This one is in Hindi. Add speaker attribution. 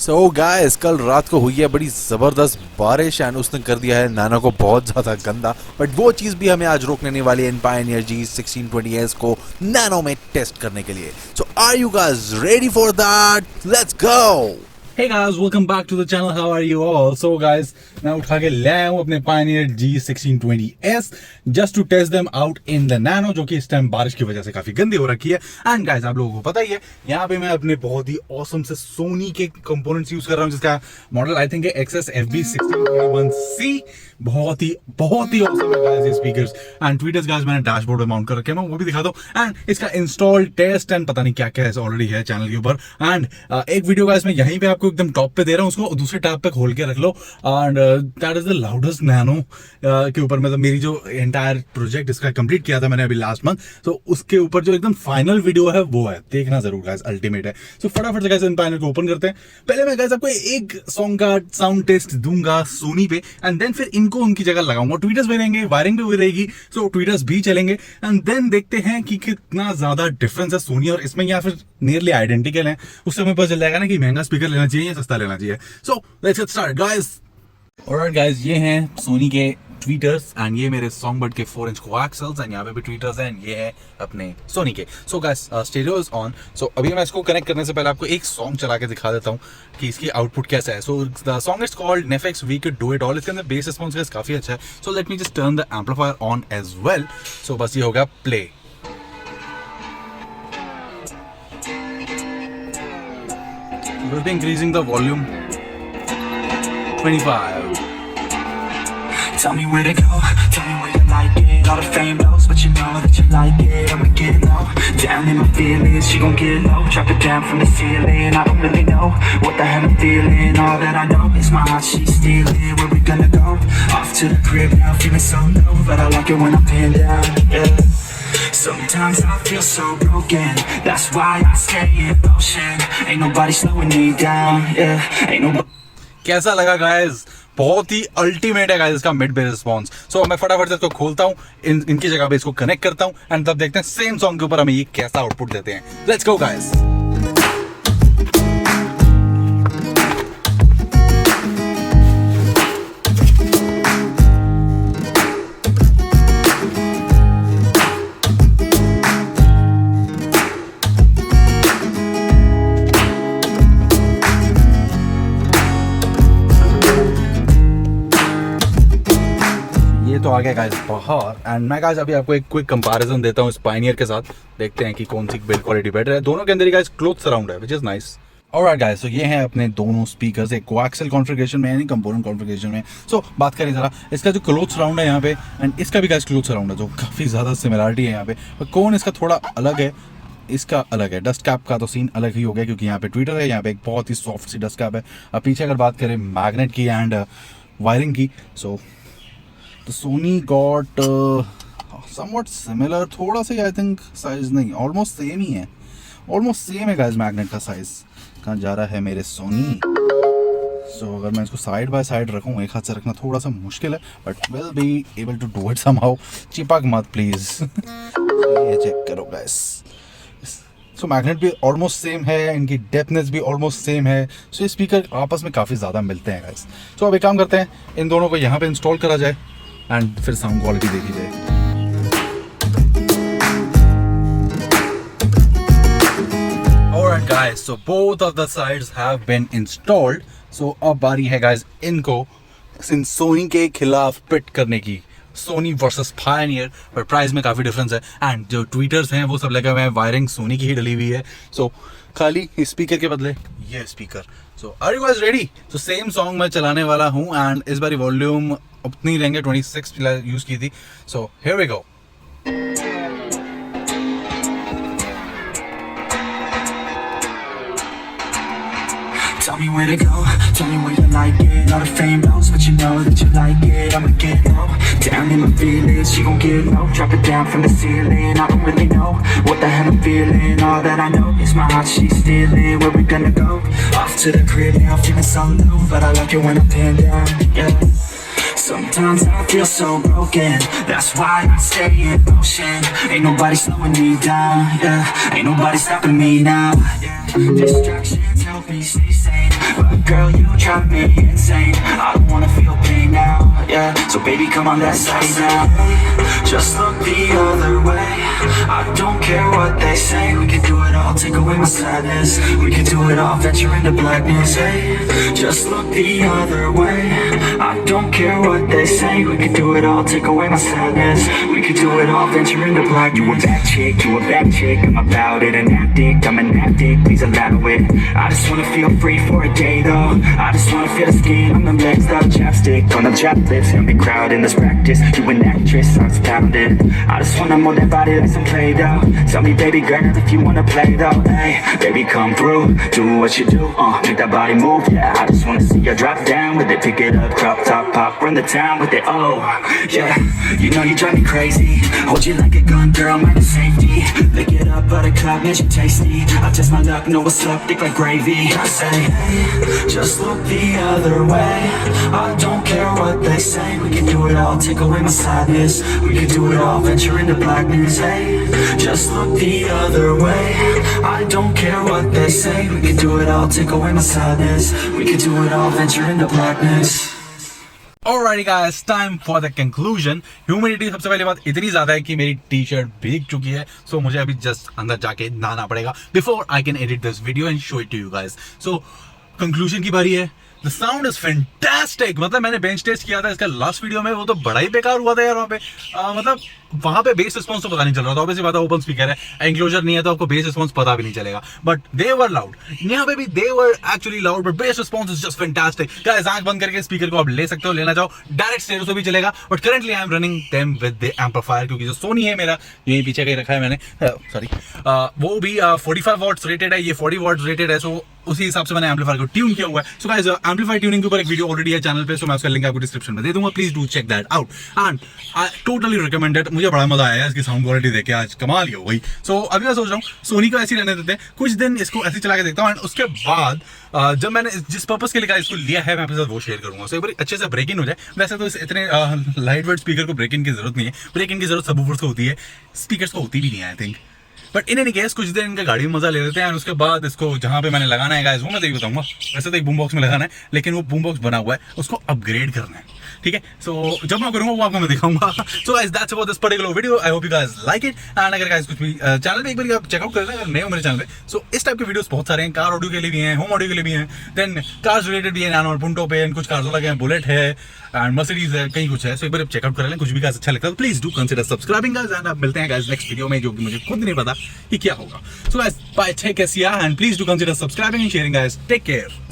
Speaker 1: सो गाइस, कल रात को हुई है बड़ी ज़बरदस्त बारिश एंड उसने कर दिया है नैनो को बहुत ज़्यादा गंदा, बट वो चीज़ भी हमें आज रोकने नहीं वाली है इन पायनियर G1620S को नैनो में टेस्ट करने के लिए। So are you guys ready for that? Let's go!
Speaker 2: Hey guys, welcome back to the channel. How are you all? So guys, मैं उठा के ले आया हूँ अपने Pioneer G1620S just to test them out in the Nano, जो कि इस टाइम बारिश की वजह से काफी गंदी हो रखी है। एंड गाइस, आप लोगों को पता ही है, यहाँ पे मैं अपने बहुत ही ऑसम से सोनी के कंपोनेंट्स यूज कर रहा हूँ, जिसका मॉडल आई थिंक है XS FB1621C। बहुत ही ऑसम है गाइस ये स्पीकर्स एंड ट्वीटर्स। गाइस मैंने डैशबोर्ड पे माउंट कर रखे हैं, मैं वो भी दिखा दूं। एंड इसका इंस्टॉल टेस्ट एंड पता नहीं क्या क्या ऑलरेडी है चैनल के ऊपर। एंड एक वीडियो गाइस मैं यहीं पे आपको एकदम टॉप पे दे रहा हूँ, उसको दूसरे टैब पे खोल के रख लो। And that is the loudest nano के ऊपर, मतलब मेरी जो एंटायर प्रोजेक्ट इसका कंप्लीट किया था मैंने अभी लास्ट मंथ, तो उसके ऊपर जो एकदम फाइनल वीडियो है वो है, देखना जरूर गाइस, अल्टीमेट है। सो फटाफट से गाइस इन पैनल को ओपन करते हैं। पहले मैं गाइस आपको एक सॉन्ग का साउंड टेस्ट दूंगा सोनी पे एंड देन फिर इनको उनकी जगह लगाऊंगा। ट्वीटर्स भी रहेंगे, वायरिंग भी हुई रहेगी, सो ट्वीटर्स भी चलेंगे एंड देन देखते हैं कि कितना ज्यादा डिफरेंस है सोनी और इसमें, या फिर नियरली आइडेंटिकल है। उससे हमें पता चल जाएगा ना कि महंगा स्पीकर लेना चाहिए या सस्ता लेना चाहिए। So let's get start guys. Alright guys, ये हैं सोनी के ट्वीटर्स एंड ये मेरे सॉन्गबर्ड के 4-inch कोएक्सियल्स एंड यहाँ पे भी ट्वीटर्स हैं, ये है अपने सोनी के। So guys, stereo is on. So अभी मैं इसको कनेक्ट करने से पहले आपको एक सॉन्ग चला के दिखा देता हूँ कि इसकी आउटपुट कैसा है। So the song is called NEFFEX we could do it all. इसके अंदर बेस रिस्पॉन्स गाइस काफी अच्छा है। So let me just turn the amplifier on as well. So बस ये हो गया play. We'll be increasing the volume 25.
Speaker 3: Tell me where to go, tell me where you like it. All the fame knows, but you know that you like it. I'ma get low, down in my feelings. She gon' get low, drop it down from the ceiling. I don't really know what the hell I'm feeling. All that I know is my heart, she's stealing. Where we gonna go? Off to the crib now, feeling so low, but I like it when I'm pinned down, yeah. Sometimes I feel so broken, that's why I stay in motion. Ain't nobody slowing me down, yeah. Ain't nobody.
Speaker 2: कैसा लगा गाइस? बहुत ही अल्टीमेट है गाइस इसका मिड बेस रिस्पॉन्स। सो मैं फटाफट से इसको खोलता हूँ, इनकी जगह पे इसको कनेक्ट करता हूँ एंड तब देखते हैं सेम सॉन्ग के ऊपर हमें ये कैसा आउटपुट देते हैं। Let's go guys. तो आ गया गाइस बाहर एंड मैं गाइस अभी आपको एक क्विक कंपैरिजन देता हूँ इस पायनियर के साथ। देखते हैं कि कौन सी बिल्ड क्वालिटी बेटर है। दोनों के अंदर ही गाइस क्लोथ सराउंड है, which is nice. Alright guys, तो ये हैं अपने दोनों स्पीकर्स, एक कोएक्सियल कॉन्फ़िगरेशन में यानी कंपोनेंट कॉन्फ़िगरेशन में। सो बात करें जरा इसका जो क्लोथ सराउंड है यहाँ पे एंड इसका भी गाइस क्लोथ सराउंड है, जो काफ़ी ज़्यादा सिमिलरिटी है यहाँ पे। पर कौन इसका थोड़ा अलग है, इसका अलग है। डस्ट कैप का तो सीन अलग ही हो गया क्योंकि यहाँ पे ट्विटर है, यहाँ पे एक बहुत ही सॉफ्ट सी डस्ट कैप है। अब पीछे अगर बात करें मैग्नेट की एंड वायरिंग की, सो तो सोनी गॉट समवट सिमिलर, थोड़ा सा आई थिंक साइज नहीं, ऑलमोस्ट सेम ही है, ऑलमोस्ट सेम है गाइस। मैग्नेट का साइज कहाँ जा रहा है मेरे सोनी। सो अगर मैं इसको साइड बाय साइड रखूँ, एक हाथ से रखना थोड़ा सा मुश्किल है, but will be able to do it somehow. चिपक मत प्लीज। ये चेक करो गाइस। सो मैग्नेट भी ऑलमोस्ट सेम है, इनकी डेप्थनेस भी ऑलमोस्ट सेम है। सो ये स्पीकर आपस में काफ़ी ज़्यादा मिलते हैं गाइस। सो अब एक काम करते हैं, इन दोनों को यहाँ पे इंस्टॉल करा जाए एंड फिर साउंड क्वालिटी देखी जाए। Alright guys, so both of the sides have been installed. So अब बारी है guys इनको सोनी के खिलाफ पिट करने की। सोनी वर्सेस पायनियर, पर प्राइस में काफ़ी डिफरेंस है एंड जो ट्वीटर्स हैं वो सब लगे हुए हैं, वायरिंग सोनी की ही डली हुई है। सो खाली स्पीकर के बदले ये speaker. So are you guys ready? तो सेम सॉन्ग मैं चलाने वाला हूँ एंड इस बारी वॉल्यूम उतनी रहेंगे, 26 यूज़ की थी। So here we go.
Speaker 3: Tell me where to go, tell me where you like it. All the fame knows, but you know that you like it. I'ma get low, down in my feelings. She gon' get low, drop it down from the ceiling. I don't really know what the hell I'm feeling. All that I know is my heart, she's stealing. Where we gonna go? Off to the crib now, feeling so low, but I like it when I'm pinned down, yeah. Sometimes I feel so broken, that's why I stay in motion. Ain't nobody slowing me down, yeah. Ain't nobody stopping me now, yeah. Distractions help me stay sane, but drive me insane. I don't wanna feel pain now, yeah. So baby, come on, let's say now. Just look the other way. I don't care what they say. We can do it all, take away my sadness. We can do it all, venture into blackness. Hey, just look the other way. I don't care what they say. We can do it all, take away my sadness. We can do it all, venture into blackness. You a bad chick, you a bad chick. I'm about it, an addict, I'm an addict. Please allow it. I just wanna feel free for a day though. I just wanna feel the skin on the legs, the chapstick on the chapped lips. And be crowding this practice. You an actress, I'm pounded. I just wanna move that body like some Play-Doh. Tell me, baby girl, if you wanna play though. Hey, baby, come through, do what you do. Make that body move, yeah. I just wanna see you drop down with it. Pick it up, crop top, pop, run the town with it. Oh, yeah. You know you drive me crazy. Hold you like a gun, girl, mind the safety. Lick it up, buttercup, man, you tasty. I test my luck, know what's up, thick like gravy. I say, hey, just look the other way. I don't care what they say. We can do it all, take away my sadness. We can do it all, venture into blackness. Hey, just look the other way. I don't care what they say. We can do it all, take away my sadness. We can do it all, venture into blackness.
Speaker 2: Alrighty guys, time for the conclusion. Humidity सबसे पहले बात इतनी ज्यादा है कि मेरी टी शर्ट भीग चुकी है. सो मुझे अभी जस्ट अंदर जाके नहाना पड़ेगा before I can edit this video and show it to you guys. So conclusion की बारी है. The sound is fantastic. मतलब मैंने बेंच टेस्ट किया था इसका लास्ट वीडियो में, वो तो बड़ा ही बेकार हुआ था यार. वहाँ पे मतलब वहाँ पे बेस रिस्पॉन्स तो पता नहीं चल रहा था. ऑब्वियसली बात है, ओपन स्पीकर है, एंक्लोजर नहीं है तो आपको बेस रिस्पॉन्स पता भी नहीं चलेगा. But they were loud. यहाँ पे भी they were actually loud, but bass response is just fantastic. Guys, आंख बंद करके स्पीकर को आप ले सकते हो, लेना चाहो डायरेक्ट स्टेरियो से भी चलेगा. But currently I am running them with the amplifier, क्योंकि जो सोनी है मेरा, यही पीछे कहीं रखा है मैंने, सॉरी, वो भी 45 वॉट्स रेटेड है, ये 40 वॉट्स रेटेड है. सो उसी हिसाब से मैंने एम्पलीफायर को ट्यून किया हुआ है. सो गाइस, एम्पलीफायर ट्यूनिंग के ऊपर एक वीडियो ऑलरेडी है चैनल पे, सो मैं उसका लिंक आपको डिस्क्रिप्शन में दे दूंगा. Please do check that out and I totally recommended. मुझे बड़ा मजा आया इसकी साउंड क्वालिटी देख के, आज कमाल ही हो गई. सो अभी मैं सोच रहा हूँ सोनी को ऐसे ही रहने देते हैं, कुछ दिन इसको ऐसे चला के देखता हूँ. एंड उसके बाद जब मैंने जिस पर्पस के लिए इसको लिया है, मैं आपके साथ वो शेयर करूंगा. सो एक बार अच्छे से ब्रेक इन हो जाए. वैसे तो इतने लाइट वेट स्पीकर को ब्रेक इन की जरूरत नहीं है. ब्रेक इन की जरूरत सबवूफर्स को होती है, स्पीकर्स को होती भी नहीं है I think. But in any case कुछ दिन इनका गाड़ी में मजा ले लेते हैं. उसके बाद इसको जहाँ पे मैंने लगाना है गाइस, वो मैं देखिए बताऊंगा. वैसे तो एक बूम बॉक्स में लगाना है, लेकिन वो बूम बॉक्स बना हुआ है, उसको अपग्रेड करना है. ठीक है, सो जब मैं करूंगा वो आपको मैं दिखाऊंगा. So guys, that's about this particular video. I hope you guys like it. And अगर गाइस कुछ भी चैनल पे एक बार आप चेकआउट कर लें अगर नए हो मेरे चैनल पे. सो इस टाइप के वीडियोस बहुत सारे हैं. कार ऑडियो के लिए भी हैं, होम ऑडियो के लिए भी हैं, देन कार्स रिलेटेड भी है, नैनो पुंटो पे कुछ कार्स लगे हैं, बुलेट है एंड मर्सिडीज है, कहीं कुछ है. सो एक बार आप चेकआउट कर लें. कुछ भी गाइस अच्छा लगता है तो please do consider subscribing guys. And आप मिलते हैं गाइस नेक्स्ट वीडियो में, जो कि मुझे खुद नहीं पता कि क्या होगा. So guys, bye, take care, see ya, and please do consider subscribing and sharing guys. Take care.